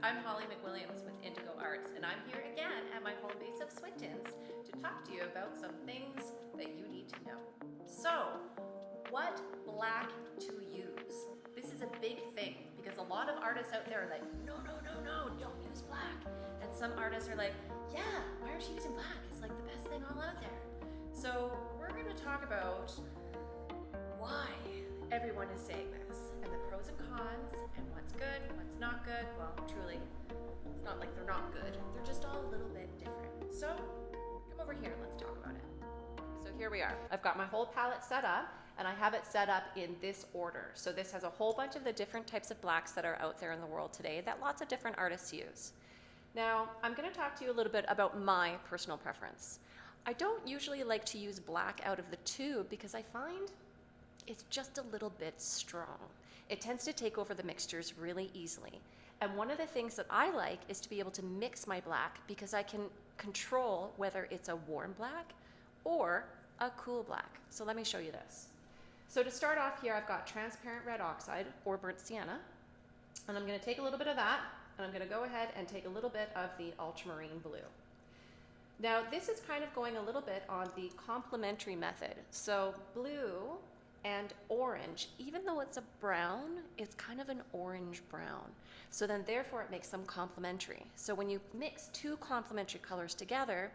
I'm Holly McWilliams with Indigo Arts, and I'm here again at my home base of Swintons to talk to you about some things that you need to know. So, what black to use? This is a big thing because a lot of artists out there are like, no, don't use black. And some artists are like, yeah, why aren't you using black? It's like the best thing all out there. So, we're going to talk about why everyone is saying this, and the pros and cons, and what's good, what's not good. Well, truly, it's not like they're not good. They're just all a little bit different. So, come over here and let's talk about it. So here we are. I've got my whole palette set up, and I have it set up in this order. So this has a whole bunch of the different types of blacks that are out there in the world today that lots of different artists use. Now, I'm going to talk to you a little bit about my personal preference. I don't usually like to use black out of the tube because I find it's just a little bit strong. It tends to take over the mixtures really easily. And one of the things that I like is to be able to mix my black because I can control whether it's a warm black or a cool black. So let me show you this. So to start off here, I've got transparent red oxide or burnt sienna. And I'm going to take a little bit of that, and I'm going to go ahead and take a little bit of the ultramarine blue. Now this is kind of going a little bit on the complementary method. So blue and orange, even though it's a brown, it's kind of an orange brown. So then therefore it makes them complementary. So when you mix two complementary colors together,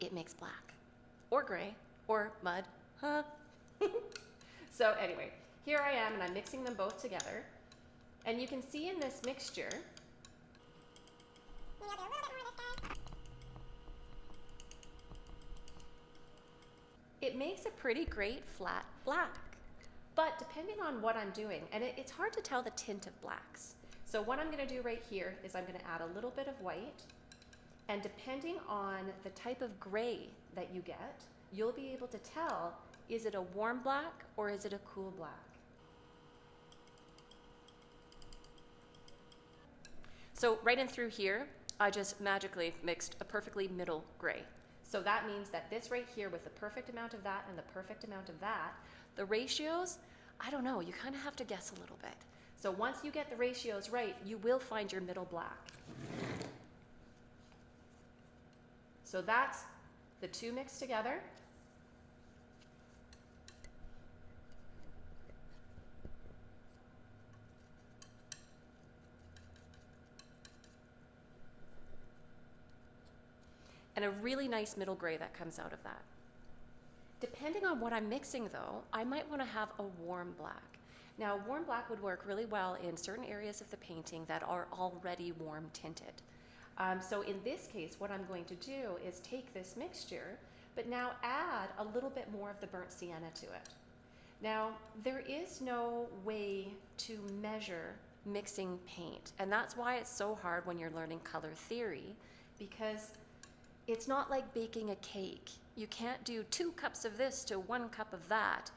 it makes black or gray or mud, huh? So anyway, here I am and I'm mixing them both together. And you can see in this mixture, it makes a pretty great flat black. But depending on what I'm doing, and it's hard to tell the tint of blacks. So what I'm going to do right here is I'm going to add a little bit of white, and depending on the type of gray that you get, you'll be able to tell, is it a warm black or is it a cool black? So right in through here, I just magically mixed a perfectly middle gray. So that means that this right here with the perfect amount of that and the perfect amount of that, the ratios, I don't know, you kind of have to guess a little bit. So once you get the ratios right, you will find your middle black. So that's the two mixed together. And a really nice middle gray that comes out of that. Depending on what I'm mixing though, I might want to have a warm black. Now warm black would work really well in certain areas of the painting that are already warm tinted. So in this case, what I'm going to do is take this mixture, but now add a little bit more of the burnt sienna to it. Now, there is no way to measure mixing paint, and that's why it's so hard when you're learning color theory, because it's not like baking a cake. You can't do 2 cups of this to 1 cup of that.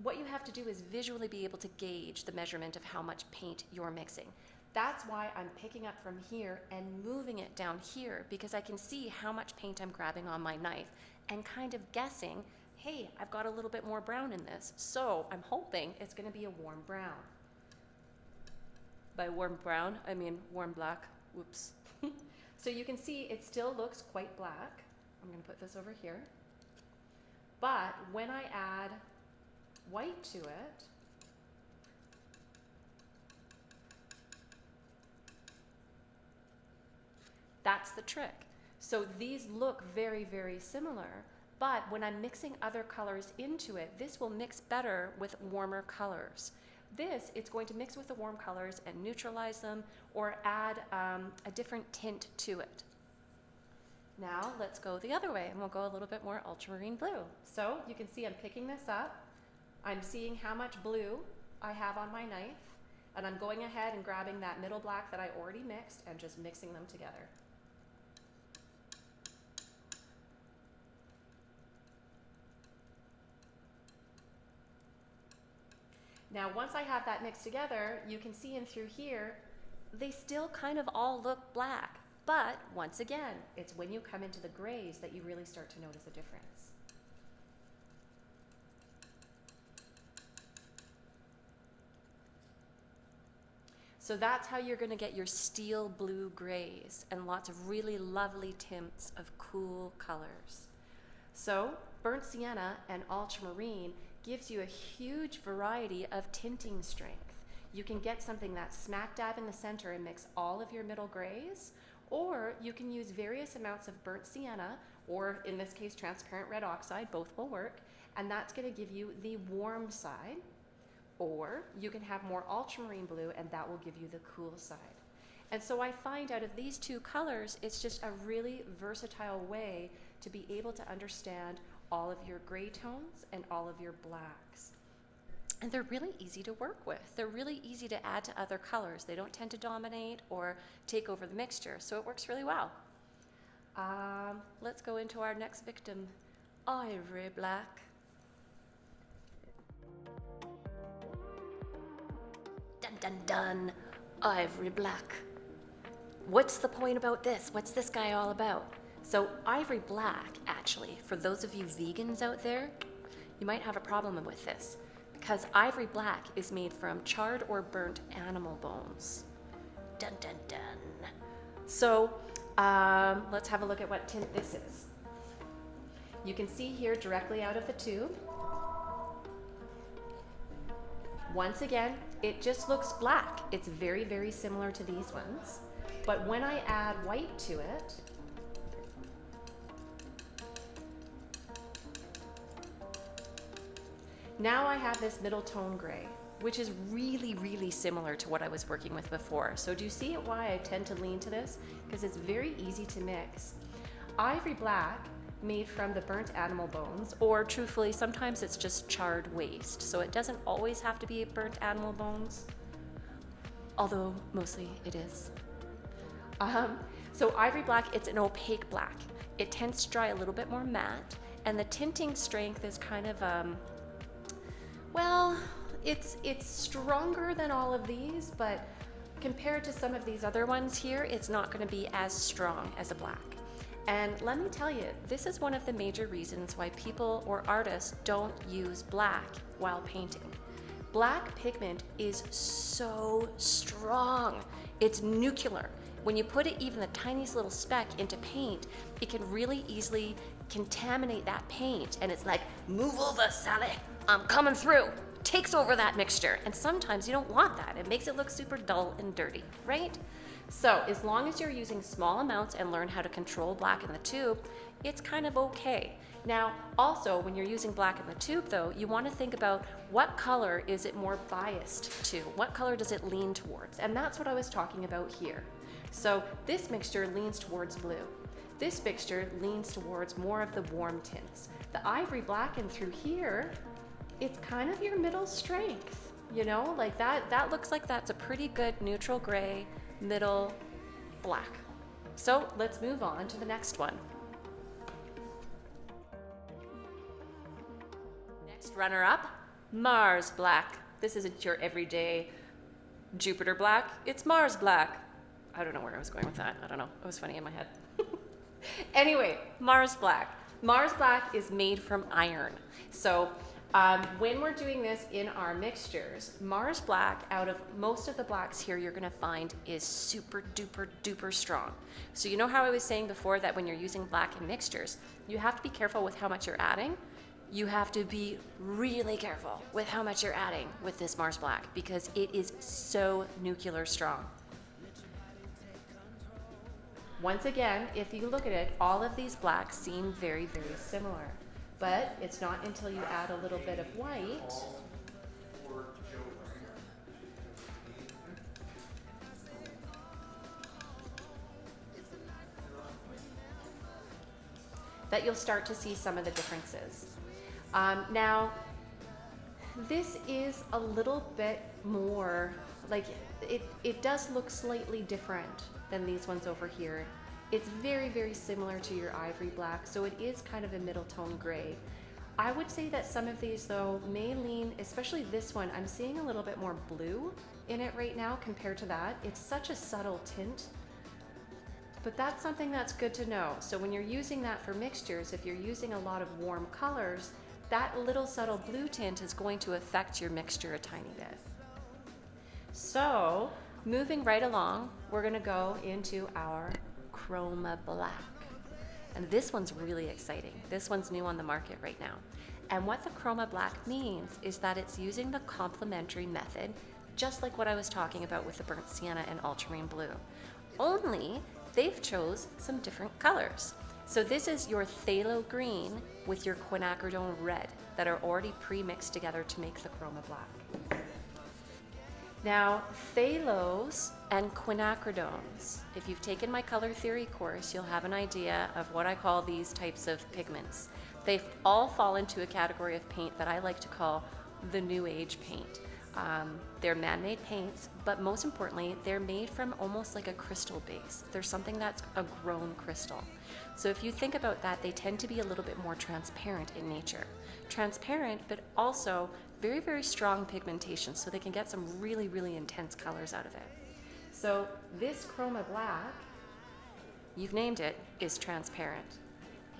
What you have to do is visually be able to gauge the measurement of how much paint you're mixing. That's why I'm picking up from here and moving it down here, because I can see how much paint I'm grabbing on my knife and kind of guessing, hey, I've got a little bit more brown in this, so I'm hoping it's going to be a warm brown. By warm brown, I mean warm black. Whoops. So you can see it still looks quite black. I'm going to put this over here. But when I add white to it, that's the trick. So these look very, very similar, but when I'm mixing other colors into it, this will mix better with warmer colors. This, it's going to mix with the warm colors and neutralize them or add a different tint to it. Now let's go the other way and we'll go a little bit more ultramarine blue. So you can see I'm picking this up. I'm seeing how much blue I have on my knife, and I'm going ahead and grabbing that middle black that I already mixed and just mixing them together. Now once I have that mixed together, you can see in through here, they still kind of all look black. But once again, it's when you come into the grays that you really start to notice a difference. So that's how you're gonna get your steel blue grays and lots of really lovely tints of cool colors. So burnt sienna and ultramarine gives you a huge variety of tinting strength. You can get something that's smack dab in the center and mix all of your middle grays, or you can use various amounts of burnt sienna, or in this case transparent red oxide, both will work, and that's going to give you the warm side. Or you can have more ultramarine blue and that will give you the cool side. And so I find out of these two colors, it's just a really versatile way to be able to understand all of your gray tones and all of your blacks. And they're really easy to work with. They're really easy to add to other colors. They don't tend to dominate or take over the mixture, so it works really well. Let's go into our next victim, Ivory Black. Dun dun dun, Ivory Black. What's the point about this? What's this guy all about? So Ivory Black, actually, for those of you vegans out there, you might have a problem with this, because Ivory Black is made from charred or burnt animal bones. Dun dun dun. So let's have a look at what tint this is. You can see here directly out of the tube. Once again, it just looks black. It's very, very similar to these ones. But when I add white to it, now I have this middle tone gray, which is really, really similar to what I was working with before. So do you see why I tend to lean to this? Because it's very easy to mix. Ivory Black, made from the burnt animal bones, or truthfully, sometimes it's just charred waste. So it doesn't always have to be burnt animal bones, although mostly it is. So Ivory Black, it's an opaque black. It tends to dry a little bit more matte, and the tinting strength is kind of, well, it's stronger than all of these, but compared to some of these other ones here, it's not going to be as strong as a black. And let me tell you, this is one of the major reasons why people or artists don't use black while painting. Black pigment is so strong. It's nuclear. When you put it even the tiniest little speck into paint, it can really easily contaminate that paint. And it's like, move over, Sally, I'm coming through. Takes over that mixture. And sometimes you don't want that. It makes it look super dull and dirty, right? So as long as you're using small amounts and learn how to control black in the tube, it's kind of okay. Now, also, when you're using black in the tube though, you want to think about what color is it more biased to? What color does it lean towards? And that's what I was talking about here. So this mixture leans towards blue. This mixture leans towards more of the warm tints. The Ivory Black in through here, it's kind of your middle strength, you know, like that looks like that's a pretty good neutral gray, middle black. So let's move on to the next one. Next runner up, Mars Black. This isn't your everyday Jupiter Black, it's Mars Black. I don't know where I was going with that. I don't know. It was funny in my head. Anyway, Mars Black. Mars Black is made from iron. So when we're doing this in our mixtures, Mars Black, out of most of the blacks here you're gonna find, is super duper duper strong. So you know how I was saying before that when you're using black in mixtures, you have to be careful with how much you're adding. You have to be really careful with how much you're adding with this Mars Black because it is so nuclear strong. Once again, if you look at it, all of these blacks seem very, very similar. But it's not until you add a little bit of white that you'll start to see some of the differences. Now, this is a little bit more, like, it does look slightly different than these ones over here. It's very, very similar to your Ivory Black, so it is kind of a middle tone gray. I would say that some of these though may lean, especially this one, I'm seeing a little bit more blue in it right now compared to that. It's such a subtle tint, but that's something that's good to know. So when you're using that for mixtures, if you're using a lot of warm colors, that little subtle blue tint is going to affect your mixture a tiny bit. So moving right along, we're gonna go into our Chroma Black. And this one's really exciting. This one's new on the market right now. And what the Chroma Black means is that it's using the complementary method, just like what I was talking about with the burnt sienna and ultramarine blue. Only they've chose some different colors. So this is your phthalo green with your quinacridone red that are already pre-mixed together to make the Chroma Black. Now, phthalos and quinacridones, if you've taken my color theory course, you'll have an idea of what I call these types of pigments. They all fall into a category of paint that I like to call the New Age paint. They're man-made paints, but most importantly, they're made from almost like a crystal base. There's something that's a grown crystal. So if you think about that, they tend to be a little bit more transparent in nature. Transparent, but also very, very strong pigmentation, so they can get some really, really intense colors out of it. So this Chroma Black, you've named it, is transparent.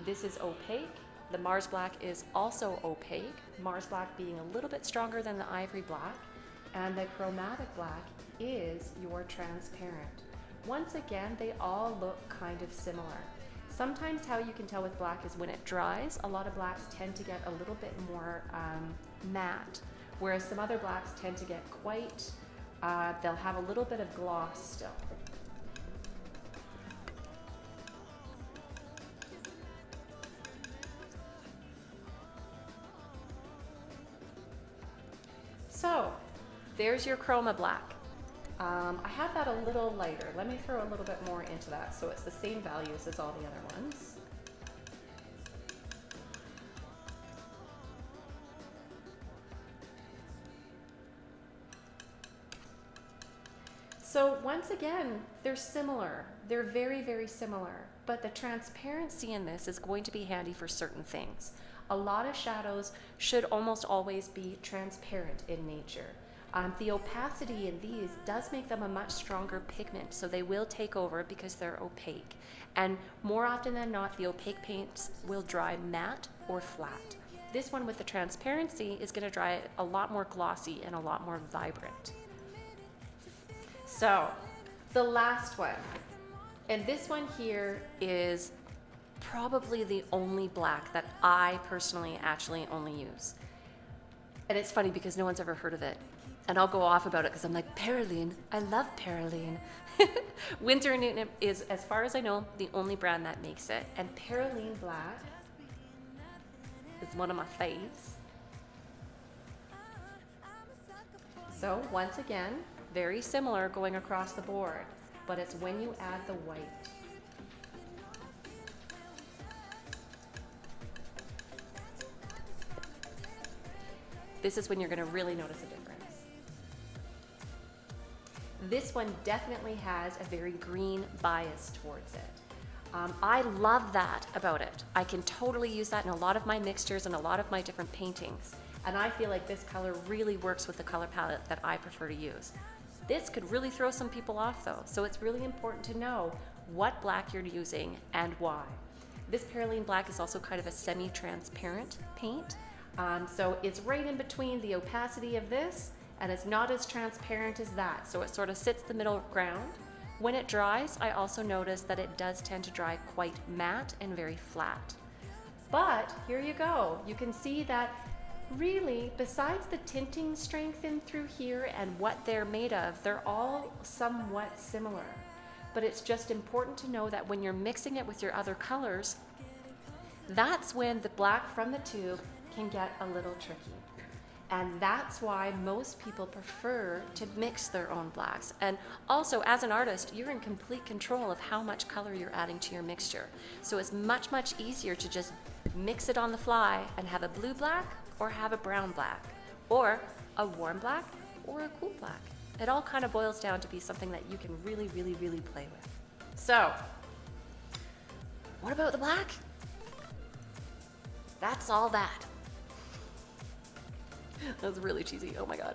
This is opaque. The Mars Black is also opaque, Mars Black being a little bit stronger than the Ivory Black, and the Chromatic Black is your transparent. Once again, they all look kind of similar. Sometimes how you can tell with black is when it dries, a lot of blacks tend to get a little bit more matte, whereas some other blacks tend to get quite, they'll have a little bit of gloss still. So, there's your Chroma Black. I have that a little lighter. Let me throw a little bit more into that so it's the same values as all the other ones. So once again, they're similar. They're very, very similar. But the transparency in this is going to be handy for certain things. A lot of shadows should almost always be transparent in nature. The opacity in these does make them a much stronger pigment, so they will take over because they're opaque. And more often than not, the opaque paints will dry matte or flat. This one with the transparency is going to dry a lot more glossy and a lot more vibrant. So, the last one, and this one here is probably the only black that I personally actually only use. And it's funny because no one's ever heard of it. And I'll go off about it because I'm like, Perylene, I love Perylene. Winsor and Newton is, as far as I know, the only brand that makes it. And Perylene Black is one of my faves. So once again, very similar going across the board, but it's when you add the white. This is when you're going to really notice a difference. This one definitely has a very green bias towards it. I love that about it. I can totally use that in a lot of my mixtures and a lot of my different paintings. And I feel like this color really works with the color palette that I prefer to use. This could really throw some people off though, so it's really important to know what black you're using and why. This Perylene Black is also kind of a semi-transparent paint. So it's right in between the opacity of this, and it's not as transparent as that. So it sort of sits the middle ground. When it dries, I also notice that it does tend to dry quite matte and very flat. But here you go. You can see that really, besides the tinting strength in through here and what they're made of, they're all somewhat similar. But it's just important to know that when you're mixing it with your other colors, that's when the black from the tube can get a little tricky. And that's why most people prefer to mix their own blacks. And also, as an artist, you're in complete control of how much color you're adding to your mixture. So it's much, much easier to just mix it on the fly and have a blue black or have a brown black or a warm black or a cool black. It all kind of boils down to be something that you can really, really, really play with. So, what about the black? That's all that. That was really cheesy. Oh my God.